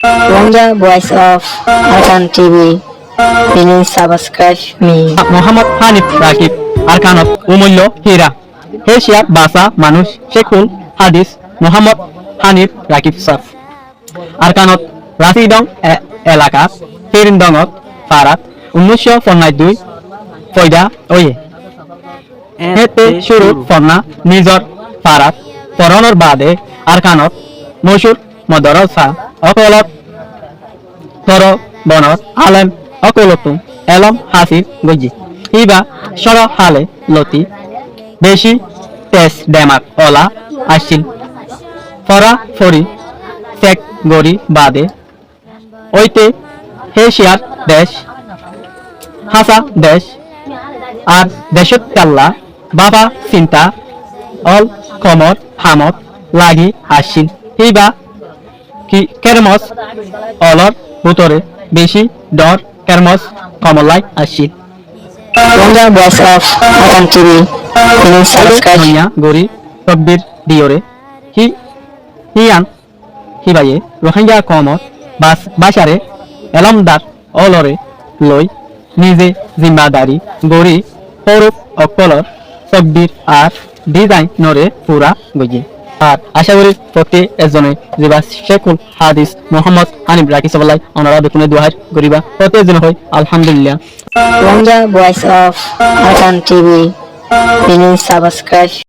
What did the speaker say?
Wonder Voice of Arkan TV. Please subscribe me. Mohammad Hanif Rakib আরকানত অমূল্য হীরা হেশিয়া বাসা মানুষ শেখুল হাদিস মোহাম্মদ হানিফ রাকিব সাফ আরকানত রাশিদং এলাকা ফেরিন্দঙত ফারাত 1942 পয়দা ওয়ে হেতে শুরু ফন্না নিজর ফারাত পরনর বাদে আরকানত মশুর মদরসা অকলত তর বনত আলেম অকলতুম এলম হাসির গজি ইবা সর হালে লতি বেশি তেজ ডেমাক অলা আসিল ফরা ফরি চেক গরি বাদে ওইতে হেশিয়ার দেশ হাসা দেশ আর দেশত কাল্লা বাবা চিন্তা অল কমর হামত লাগি আসিল ইবা কি কেরমস অলর ভিতরে বেশি ডর কেরমস কমলাই আসিল Wonder Voice of Arkan TV. Please subscribe. ধনিয়া গরি তকবির দিয়রে হিয়ান হিবায়ে রোহিঙ্গা কমত বাসারে এলমদার অলরে লই নিজে জিম্মাদারি গরি পৌরব অকলর তকবির আর ডিজাইন নরে পুরা গজি আর আশা করি প্রতি এজনে যেবা শেখুল হাদিস মোহাম্মদ হানিফ রাকিব সাল্লাহ ওনারা দেখুনে দোয়ার করিবা প্রতি এজন হয় আলহামদুলিল্লাহ Wonder Voice of Arkan TV. Please subscribe.